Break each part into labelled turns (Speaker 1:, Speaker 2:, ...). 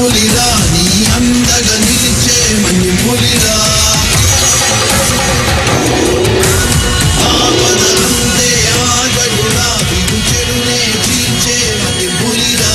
Speaker 1: పులిరా నీ అందగా నిలిచే మన్ని పులిరా ఆపదలందే ఆగడురా విడు చెడునే చీల్చే మన్ని పులిరా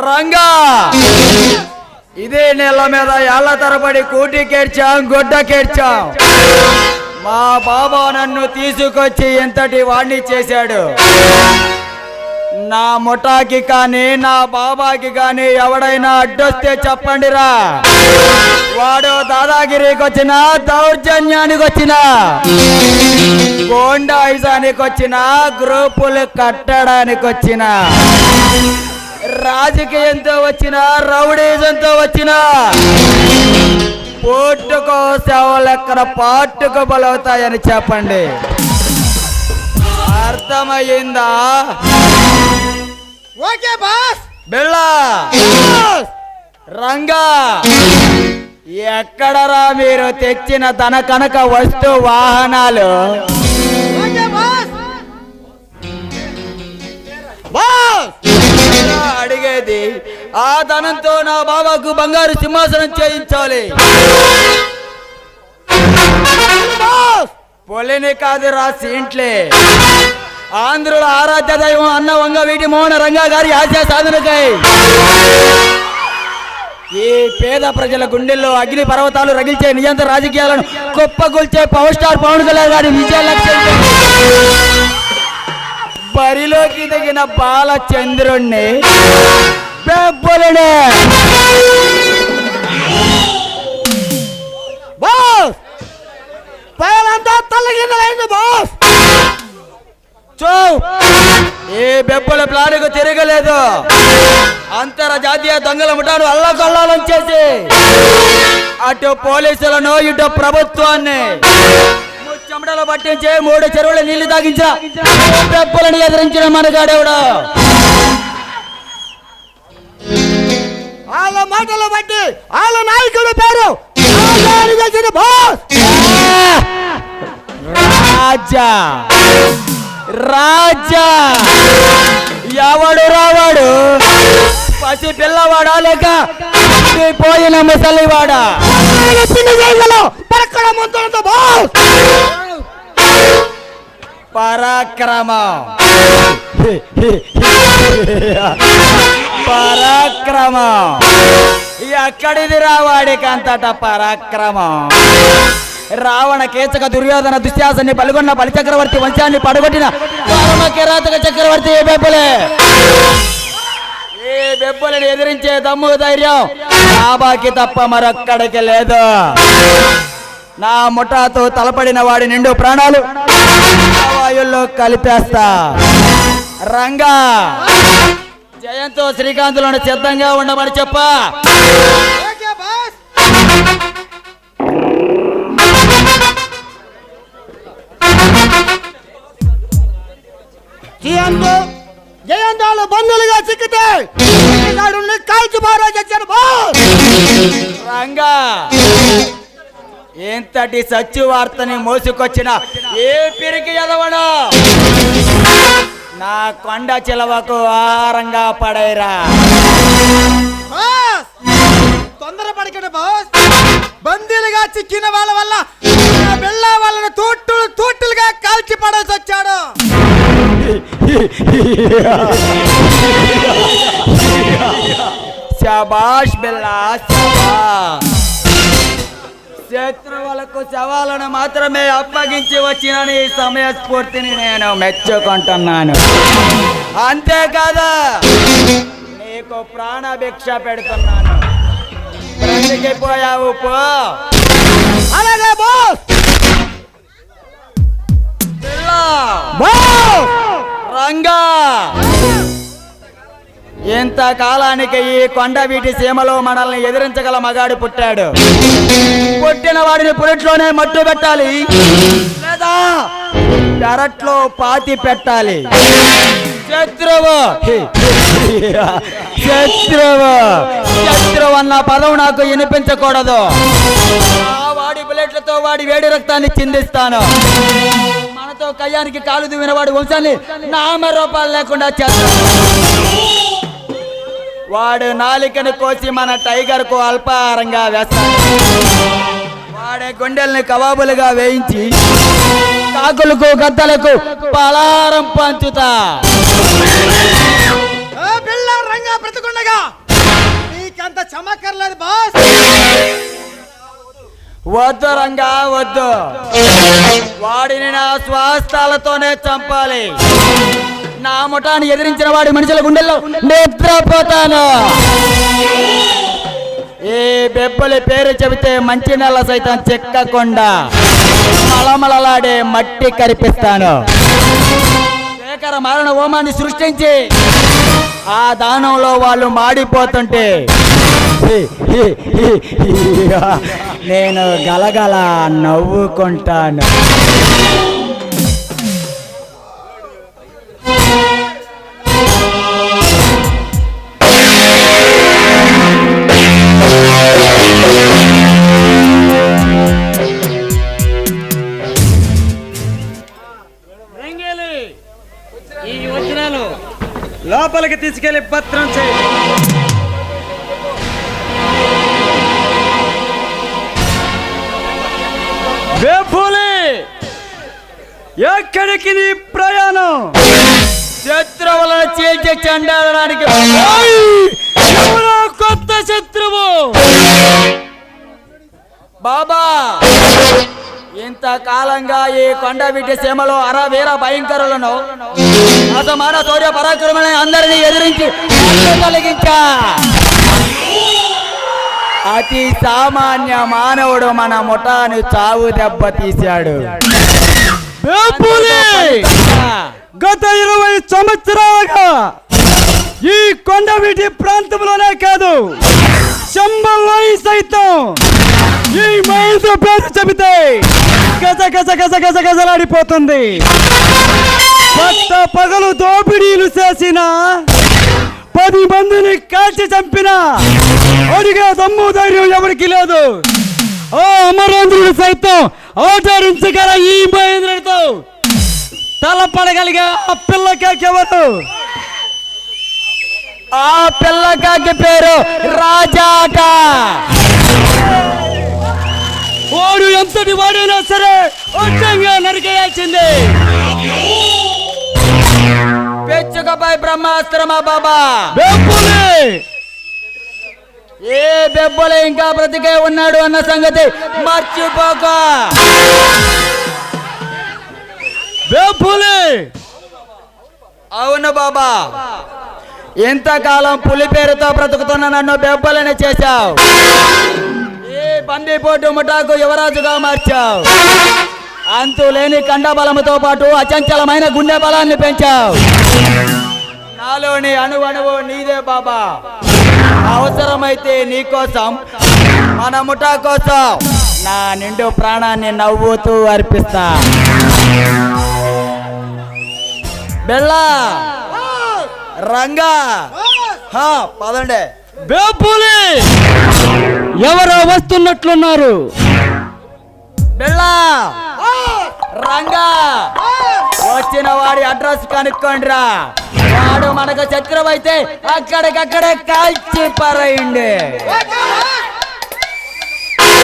Speaker 2: రంగా ఇదే నెల మీద ఏళ్ల తరబడి కూటికేడ్చాం గుడ్డకేడ్చాం. మా బాబా నన్ను తీసుకొచ్చి ఎంతటి వాణ్ణి చేశాడు. నా ముఠాకి కానీ నా బాబాకి కానీ ఎవడైనా అడ్డొస్తే చెప్పండిరా. వాడు దాదాగిరికి వచ్చినా, దౌర్జన్యానికి వచ్చినా, గోండాయిజానికి వచ్చినా, గ్రూపులు కట్టడానికి వచ్చినా, రాజకీయంతో వచ్చినా, రౌడీజంతో వచ్చినా పోటుకో సేవలెక్కన పాటుకు బలవుతాయని చెప్పండి. అర్థమయ్యిందా?
Speaker 3: Okay boss.
Speaker 2: బిళ్ళా రంగా, ఎక్కడరా మీరు తెచ్చిన ధన కనక వస్తు వాహనాలు? అడిగేది ఆ ధనంతో నా బాబాకు బంగారు సింహాసనం చేయించాలి. పొలిని కాదురా సీంట్లే. ఆంధ్రుల ఆరాధ్య దైవం అన్న వంగ వీటి మోహన రంగా గారి ఆశయ సాధనకై ఈ పేద ప్రజల గుండెల్లో అగ్ని పర్వతాలు రగిల్చే నియంత్ర రాజకీయాలను కుప్పగొల్చే పవర్ స్టార్ పవన్ కళ్యాణ్ గారి విజయ లక్ష్యంతో బరిలోకి దిగిన బాలచంద్రుణ్ణి బెబ్బులనే
Speaker 3: బాస్ పైలంతా తల్లగిన్నలైంది బాస్.
Speaker 2: ఏ బెబ్బల ప్లాన్కు తిరగలేదు. అంతర్జాతీయ దొంగల ముఠాను అల్లకొల్లాలం చేసి అటు పోలీసులను ఇటు ప్రభుత్వాన్ని చెమటలు పట్టించే 3 చెరువుల నీళ్లు తాగించిన బెబ్బలను ఎదిరించిన మనగాడెవడు?
Speaker 3: వాళ్ళ మాటలు బట్టి వాళ్ళ నాయకుడి పేరు
Speaker 2: రాజా. రాజా ఎవడు రావాడు? పసి పిల్లవాడా లేక పోయిన ముసలివాడా? పరాక్రమం పరాక్రమం ఎక్కడిది రావాడికి అంతట పరాక్రమం? రావణ కేచక దుర్యోధన దుశ్శాసని పలుగొన్న బలిచక్రవర్తి వంశాన్ని పడగొట్టిన పరమ కిరాతక చక్రవర్తి ఏ బెబ్బలే. ఈ బెబ్బలని ఎదిరించే దమ్ము ధైర్యం బాబాకి తప్ప మరొక్కడికి లేదు. నా ముఠాతో తలపడిన వాడి నిండు ప్రాణాలు వాయుల్లో కలిపేస్తా. రంగా జయంతో శ్రీకాంత్లను సిద్ధంగా ఉండమని చెప్ప.
Speaker 3: Okay boss. జయంతాలు బంధువులుగా చిక్కితే కాల్చి బాగా చచ్చారు బాస్.
Speaker 2: రంగా ఎంతటి సచ్చు వార్తని మోసుకొచ్చిన ఏ పిరికి ఎదవడు నా కొండ చిలవకు ఆహారంగా పడైరా.
Speaker 3: బాస్ తొందరపడకండి బాస్. బందీలుగా చిక్కిన వాళ్ళ వల్ల బిళ్ళ వాళ్ళని తూట్టులుగా కాల్చి పడేసి వచ్చాడు.
Speaker 2: శబాష్ బిల్లా శబాష్. శత్రువులకు సవాళ్ళను మాత్రమే అప్పగించి వచ్చిన నీ సమయస్ఫూర్తిని నేను మెచ్చుకుంటున్నాను. అంతేకాదా నీకు ప్రాణభిక్ష పెడుతున్నాను. బ్రతికిపోయావు పో.
Speaker 3: అలాగే బాస్.
Speaker 2: బిల్లా
Speaker 3: బాస్
Speaker 2: రంగా ఇంతకాలానికి ఈ కొండవీటి సీమలో మనల్ని ఎదిరించగల మగాడు పుట్టాడు. పుట్టిన వాడిని పురిట్లోనే మట్టు పెట్టాలి లేదా పెరట్లో పాతి పెట్టాలి. శత్రువు శత్రువు శత్రువు అన్న పదం నాకు వినిపించకూడదు. వాడి బుల్లెట్లతో వాడి వేడి రక్తాన్ని చిందిస్తాను. మనతో కయ్యానికి కాలు దువ్విన వాడి వంశాన్ని నామరూపాలు లేకుండా చేస్తాను. వాడు నాలికను కోసి మన టైగర్ కు అల్పాహారంగా వేస్తాడు. వాడే గుండెల్ని కబాబులుగా వేయించి కాకులకు గద్దలకు పలారం పంచుతా.
Speaker 3: బిళ్ళ రంగా బ్రతుకుండగా నీకంత చమకర్లేదు బాస్.
Speaker 2: వద్దు రంగా వద్దు. వాడిని నా స్వాస్థాలతోనే చంపాలి. నా ముఠాన్ని ఎదిరించిన వాడి మనుషుల గుండెల్లో నిద్రపోతాను. ఈ బెబ్బలి పేరు చెబితే మంచి నెల సైతం చెక్కకుండా మలమలలాడే మట్టి కరిపిస్తాను. శేఖర మరణ హోమాన్ని సృష్టించి ఆ దానంలో వాళ్ళు మాడిపోతుంటే నేను గలగల నవ్వుకుంటాను.
Speaker 4: ఈ వచనాలు లోపలికి తీసుకెళ్లి పత్రం చేయి. ఎక్కడికి నీ ప్రయాణం?
Speaker 2: శత్రువులను చీల్చి చెండాడడానికి
Speaker 4: కొత్త శత్రువు
Speaker 2: బాబా. ఇంతకాలంగా ఈ కొండవీటి సీమలో అరవీర భయంకరులను అసమాన శౌర్య పరాక్రమని అందరినీ ఎదిరించి కలిగించా. అతి సామాన్య మానవుడు మన ముఠాను చావు దెబ్బ తీశాడు.
Speaker 4: గత 20 సంవత్సరాలుగా ఈ కొండవీటి ప్రాంతంలోనే కాదు శంభంలో సైతం ఈ మహేంద్ర పేరు చెబితే గజ గజ గజ గజ గజలాడిపోతుంది. పట్ట పగలు దోపిడీలు చేసిన 10 మందిని కాల్చి చంపిన అడిగే దమ్ము ధైర్యం ఎవరికి లేదు. ఓ అమరేంద్రుడు సైతం ఆచరించగల ఈ మహేంద్రుడితో తలపడగలిగే ఆ పిల్లకెవరు?
Speaker 2: ఆ పిల్లకాకి పేరు రాజాట.
Speaker 4: వాడు ఎంతటి వాడైనా సరే ఉద్దంగా నరికేయాల్సిందే.
Speaker 2: పెచ్చుకపై బ్రహ్మాస్త్రమా బాబా. ఏ బెబ్బలే ఇంకా బ్రతికే ఉన్నాడు అన్న సంగతి మర్చిపోక.
Speaker 4: బెబ్బులి
Speaker 2: అవును బాబా, ఎంతకాలం పులి పేరుతో బ్రతుకుతున్న నన్ను బెబ్బలని చేశావు. ఏ బందిపోటు ముఠాకు యువరాజుగా మార్చావు. అంతులేని కండబలముతో పాటు అచంచలమైన గుండె బలాన్ని పెంచావు. నాలోని అణువణువు నీదే బాబా. అవసరమైతే నీ కోసం, మన ముఠా కోసం నా నిండు ప్రాణాన్ని నవ్వుతూ అర్పిస్తా. బెల్లా, రంగా, పదండే.
Speaker 4: బెబ్బులి ఎవరో వస్తున్నట్లున్నారు.
Speaker 2: బెల్లా, రంగా, వచ్చిన వాడి అడ్రస్ కనుక్కోండిరా. వాడు మనకు శత్రువైతే అక్కడికక్కడే కాల్చి పారేయండి.